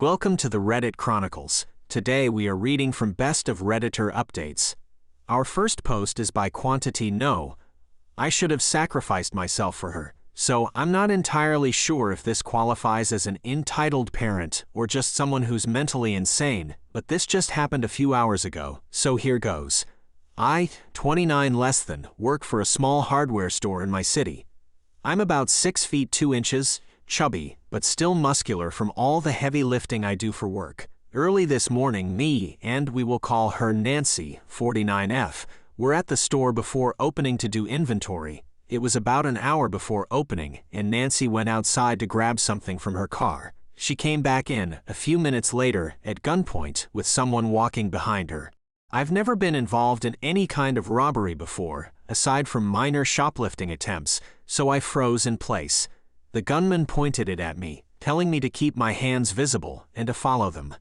Welcome to the Reddit Chronicles. Today we are reading from Best of Redditor Updates. Our first post is by Quantity No. I should have sacrificed myself for her, so I'm not entirely sure if this qualifies as an entitled parent or just someone who's mentally insane, but this just happened a few hours ago, so here goes. I, 29 less than, work for a small hardware store in my city. I'm about 6 feet 2 inches, chubby, but still muscular from all the heavy lifting I do for work. Early this morning, me, and we will call her Nancy, 49F, were at the store before opening to do inventory. It was about an hour before opening, and Nancy went outside to grab something from her car. She came back in, a few minutes later, at gunpoint, with someone walking behind her. I've never been involved in any kind of robbery before, aside from minor shoplifting attempts, so I froze in place. The gunman pointed it at me, telling me to keep my hands visible and to follow them.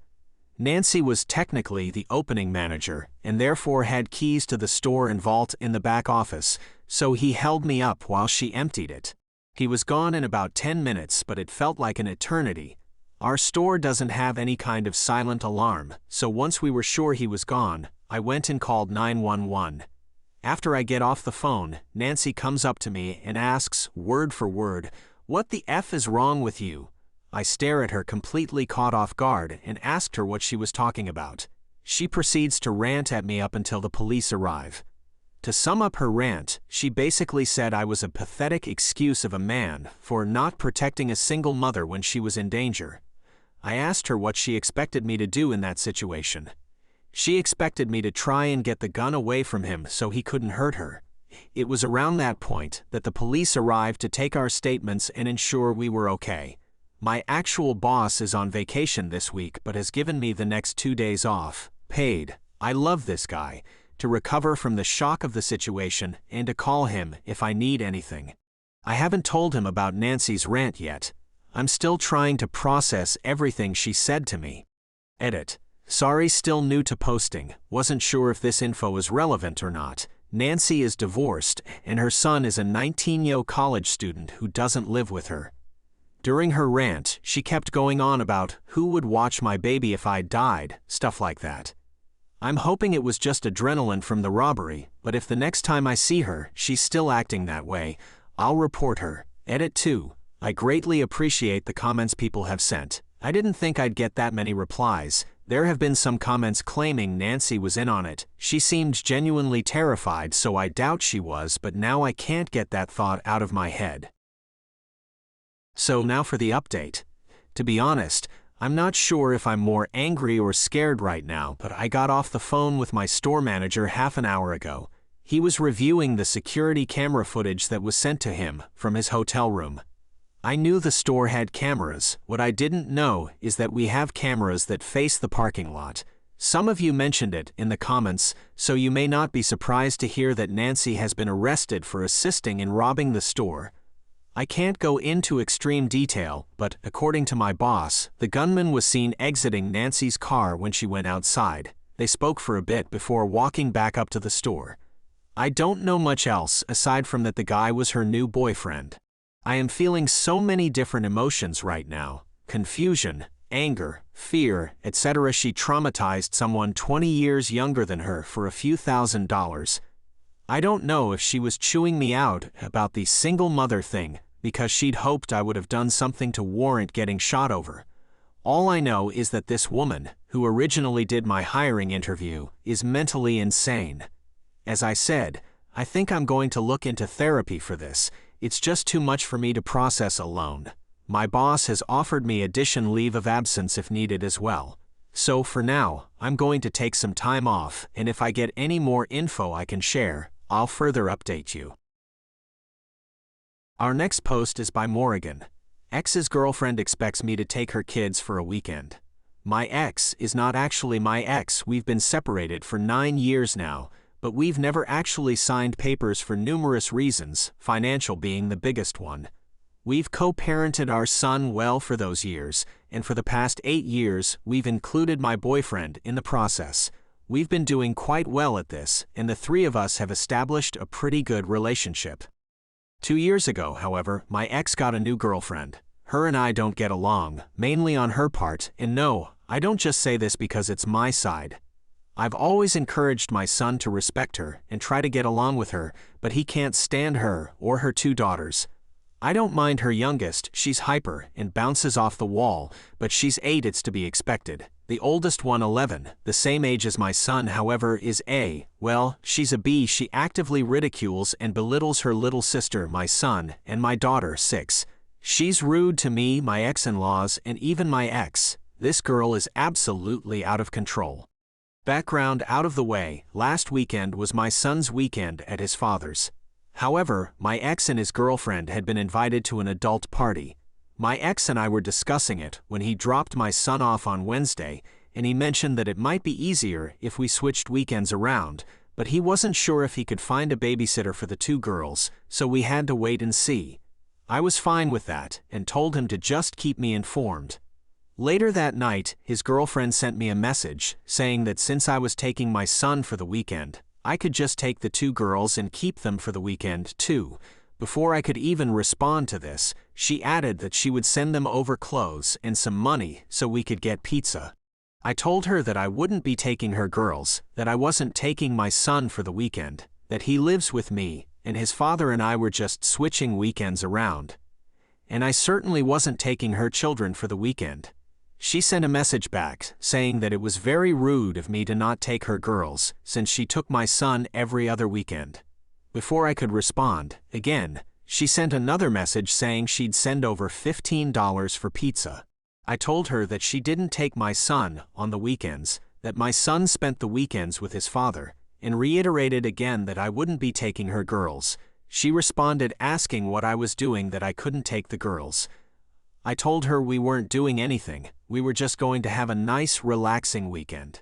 Nancy was technically the opening manager and therefore had keys to the store and vault in the back office, so he held me up while she emptied it. He was gone in about 10 minutes, but it felt like an eternity. Our store doesn't have any kind of silent alarm, so once we were sure he was gone, I went and called 911. After I get off the phone, Nancy comes up to me and asks, word for word, "What the F is wrong with you?" I stare at her completely caught off guard and asked her what she was talking about. She proceeds to rant at me up until the police arrive. To sum up her rant, she basically said I was a pathetic excuse of a man for not protecting a single mother when she was in danger. I asked her what she expected me to do in that situation. She expected me to try and get the gun away from him so he couldn't hurt her. It was around that point that the police arrived to take our statements and ensure we were okay. My actual boss is on vacation this week but has given me the next 2 days off, paid. I love this guy, to recover from the shock of the situation and to call him if I need anything. I haven't told him about Nancy's rant yet. I'm still trying to process everything she said to me. Edit. Sorry, still new to posting, wasn't sure if this info is relevant or not. Nancy is divorced, and her son is a 19-year college student who doesn't live with her. During her rant, she kept going on about who would watch my baby if I died, stuff like that. I'm hoping it was just adrenaline from the robbery, but if the next time I see her, she's still acting that way, I'll report her. Edit 2. I greatly appreciate the comments people have sent. I didn't think I'd get that many replies. There have been some comments claiming Nancy was in on it. She seemed genuinely terrified, so I doubt she was, but now I can't get that thought out of my head. So now for the update. To be honest, I'm not sure if I'm more angry or scared right now, but I got off the phone with my store manager half an hour ago. He was reviewing the security camera footage that was sent to him from his hotel room. I knew the store had cameras. What I didn't know is that we have cameras that face the parking lot. Some of you mentioned it in the comments, so you may not be surprised to hear that Nancy has been arrested for assisting in robbing the store. I can't go into extreme detail, but according to my boss, the gunman was seen exiting Nancy's car when she went outside. They spoke for a bit before walking back up to the store. I don't know much else aside from that the guy was her new boyfriend. I am feeling so many different emotions right now. Confusion, anger, fear, etc. She traumatized someone 20 years younger than her for a few $1,000s. I don't know if she was chewing me out about the single mother thing because she'd hoped I would have done something to warrant getting shot over. All I know is that this woman, who originally did my hiring interview, is mentally insane. As I said, I think I'm going to look into therapy for this. It's just too much for me to process alone. My boss has offered me additional leave of absence if needed as well. So for now, I'm going to take some time off, and if I get any more info I can share, I'll further update you. Our next post is by Morrigan. Ex's girlfriend expects me to take her kids for a weekend. My ex is not actually my ex. We've been separated for 9 years now, but we've never actually signed papers for numerous reasons, financial being the biggest one. We've co-parented our son well for those years, and for the past 8 years, we've included my boyfriend in the process. We've been doing quite well at this, and the three of us have established a pretty good relationship. 2 years ago, however, my ex got a new girlfriend. her and I don't get along, mainly on her part, and no, I don't just say this because it's my side. I've always encouraged my son to respect her and try to get along with her, but he can't stand her or her 2 daughters. I don't mind her youngest, she's hyper and bounces off the wall, but she's 8, it's to be expected. The oldest one, 11, the same age as my son, however, is well, she's a B. She actively ridicules and belittles her little sister, my son, and my daughter, 6. She's rude to me, my ex-in-laws, and even my ex. This girl is absolutely out of control. Background out of the way, last weekend was my son's weekend at his father's. However, my ex and his girlfriend had been invited to an adult party. My ex and I were discussing it when he dropped my son off on Wednesday, and he mentioned that it might be easier if we switched weekends around, but he wasn't sure if he could find a babysitter for the 2 girls, so we had to wait and see. I was fine with that and told him to just keep me informed. Later that night, his girlfriend sent me a message saying that since I was taking my son for the weekend, I could just take the 2 girls and keep them for the weekend too. Before I could even respond to this, she added that she would send them over clothes and some money so we could get pizza. I told her that I wouldn't be taking her girls, that I wasn't taking my son for the weekend, that he lives with me, and his father and I were just switching weekends around. And I certainly wasn't taking her children for the weekend. She sent a message back saying that it was very rude of me to not take her girls since she took my son every other weekend. Before I could respond, again, she sent another message saying she'd send over $15 for pizza. I told her that she didn't take my son on the weekends, that my son spent the weekends with his father, and reiterated again that I wouldn't be taking her girls. She responded asking what I was doing that I couldn't take the girls. I told her we weren't doing anything, we were just going to have a nice, relaxing weekend.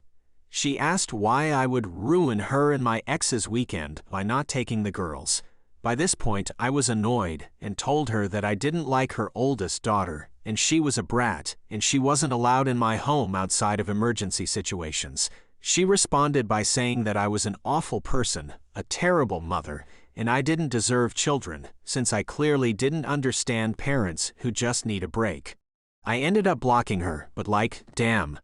She asked why I would ruin her and my ex's weekend by not taking the girls. By this point, I was annoyed and told her that I didn't like her oldest daughter, and she was a brat, and she wasn't allowed in my home outside of emergency situations. She responded by saying that I was an awful person, a terrible mother, and I didn't deserve children, since I clearly didn't understand parents who just need a break. I ended up blocking her, but damn.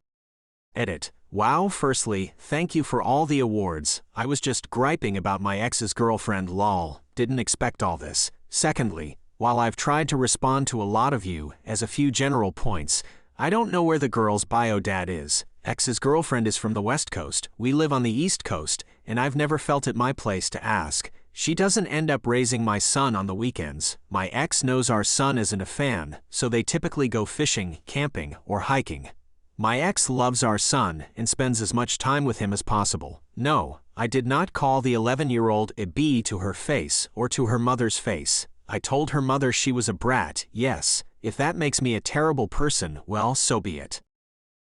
Edit. Wow, firstly, thank you for all the awards. I was just griping about my ex's girlfriend, lol. Didn't expect all this. Secondly, while I've tried to respond to a lot of you as a few general points, I don't know where the girl's bio dad is. Ex's girlfriend is from the West Coast, we live on the East Coast, and I've never felt it my place to ask. She doesn't end up raising my son on the weekends. My ex knows our son isn't a fan, so they typically go fishing, camping, or hiking. My ex loves our son and spends as much time with him as possible. No, I did not call the 11-year-old a B to her face or to her mother's face. I told her mother she was a brat, yes. If that makes me a terrible person, well, so be it.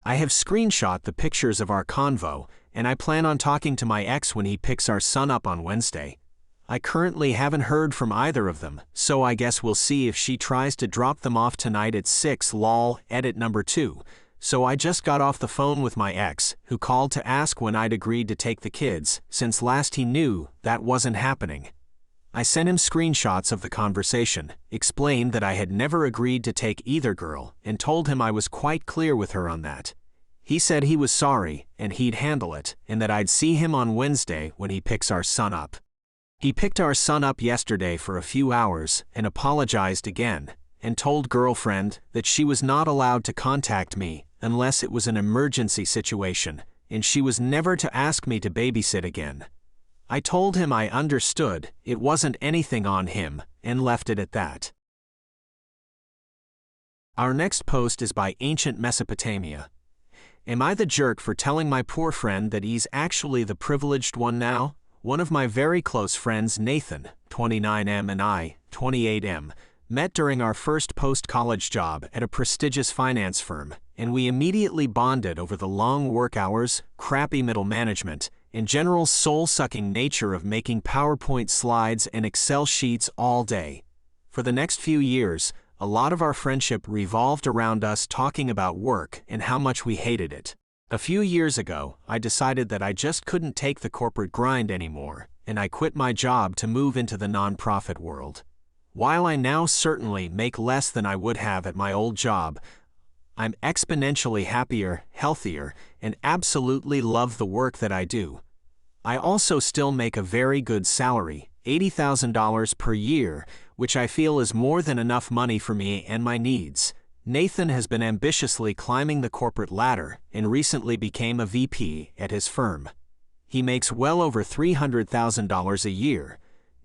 I have screenshot the pictures of our convo, and I plan on talking to my ex when he picks our son up on Wednesday. I currently haven't heard from either of them, so I guess we'll see if she tries to drop them off tonight at 6 lol. Edit number 2. So I just got off the phone with my ex, who called to ask when I'd agreed to take the kids, since last he knew that wasn't happening. I sent him screenshots of the conversation, explained that I had never agreed to take either girl, and told him I was quite clear with her on that. He said he was sorry, and he'd handle it, and that I'd see him on Wednesday when he picks our son up. He picked our son up yesterday for a few hours and apologized again, and told girlfriend that she was not allowed to contact me unless it was an emergency situation, and she was never to ask me to babysit again. I told him I understood, it wasn't anything on him, and left it at that. Our next post is by Ancient Mesopotamia. Am I the jerk for telling my poor friend that he's actually the privileged one now? One of my very close friends, Nathan, 29M, and I, 28M, met during our first post-college job at a prestigious finance firm, and we immediately bonded over the long work hours, crappy middle management, and general soul-sucking nature of making PowerPoint slides and Excel sheets all day. For the next few years, a lot of our friendship revolved around us talking about work and how much we hated it. A few years ago, I decided that I just couldn't take the corporate grind anymore, and I quit my job to move into the nonprofit world. While I now certainly make less than I would have at my old job, I'm exponentially happier, healthier, and absolutely love the work that I do. I also still make a very good salary, $80,000 per year, which I feel is more than enough money for me and my needs. Nathan has been ambitiously climbing the corporate ladder and recently became a VP at his firm. He makes well over $300,000 a year.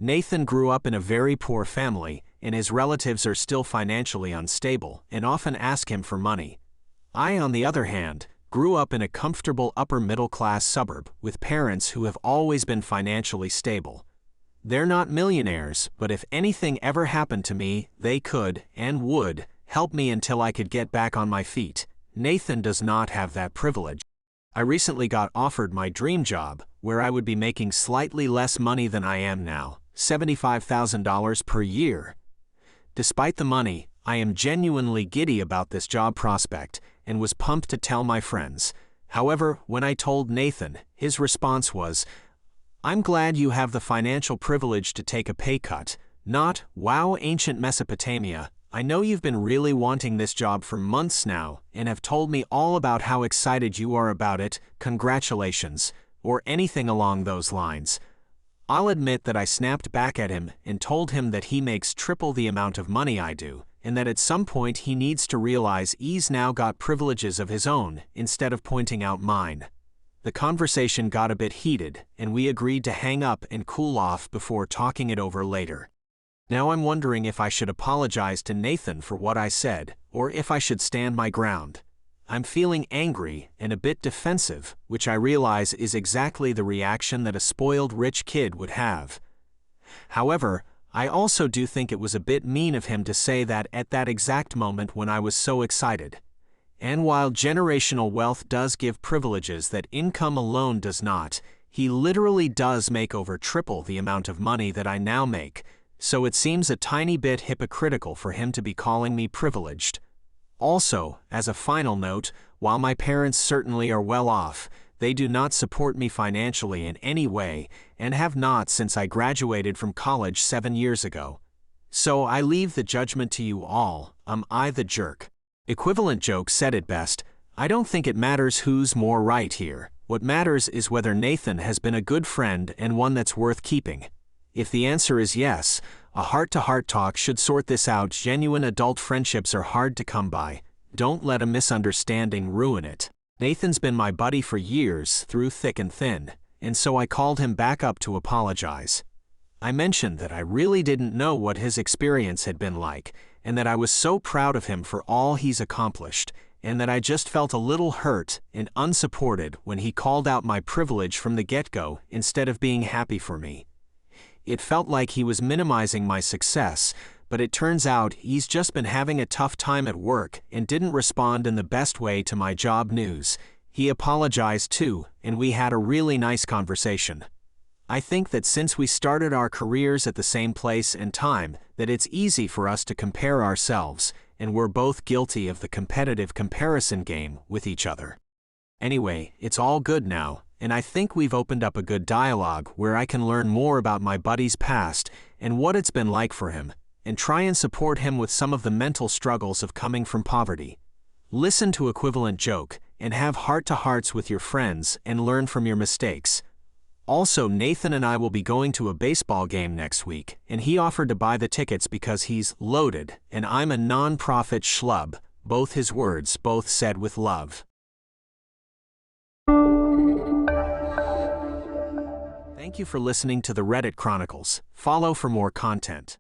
Nathan grew up in a very poor family, and his relatives are still financially unstable and often ask him for money. I, on the other hand, grew up in a comfortable upper-middle-class suburb with parents who have always been financially stable. They're not millionaires, but if anything ever happened to me, they could, and would, help me until I could get back on my feet. Nathan does not have that privilege. I recently got offered my dream job, where I would be making slightly less money than I am now, $75,000 per year. Despite the money, I am genuinely giddy about this job prospect and was pumped to tell my friends. However, when I told Nathan, his response was, "I'm glad you have the financial privilege to take a pay cut," not, "Wow, ancient Mesopotamia, I know you've been really wanting this job for months now and have told me all about how excited you are about it, congratulations," or anything along those lines. I'll admit that I snapped back at him and told him that he makes triple the amount of money I do, and that at some point he needs to realize he's now got privileges of his own instead of pointing out mine. The conversation got a bit heated, and we agreed to hang up and cool off before talking it over later. Now I'm wondering if I should apologize to Nathan for what I said, or if I should stand my ground. I'm feeling angry and a bit defensive, which I realize is exactly the reaction that a spoiled rich kid would have. However, I also do think it was a bit mean of him to say that at that exact moment when I was so excited. And while generational wealth does give privileges that income alone does not, he literally does make over triple the amount of money that I now make, so it seems a tiny bit hypocritical for him to be calling me privileged. Also, as a final note, while my parents certainly are well off, they do not support me financially in any way and have not since I graduated from college 7 years ago. So I leave the judgment to you all. Am I the jerk? Equivalent Joke said it best, "I don't think it matters who's more right here. What matters is whether Nathan has been a good friend and one that's worth keeping." If the answer is yes, a heart-to-heart talk should sort this out. Genuine adult friendships are hard to come by. Don't let a misunderstanding ruin it. Nathan's been my buddy for years, through thick and thin, and so I called him back up to apologize. I mentioned that I really didn't know what his experience had been like, and that I was so proud of him for all he's accomplished, and that I just felt a little hurt and unsupported when he called out my privilege from the get-go instead of being happy for me. It felt like he was minimizing my success, but it turns out he's just been having a tough time at work and didn't respond in the best way to my job news. He apologized too, and we had a really nice conversation. I think that since we started our careers at the same place and time, that it's easy for us to compare ourselves, and we're both guilty of the competitive comparison game with each other. Anyway, it's all good now, and I think we've opened up a good dialogue where I can learn more about my buddy's past and what it's been like for him, and try and support him with some of the mental struggles of coming from poverty. Listen to Equivalent Joke and have heart-to-hearts with your friends and learn from your mistakes. Also, Nathan and I will be going to a baseball game next week, and he offered to buy the tickets because he's loaded, and I'm a non-profit schlub. Both his words, both said with love. Thank you for listening to the Reddit Chronicles. Follow for more content.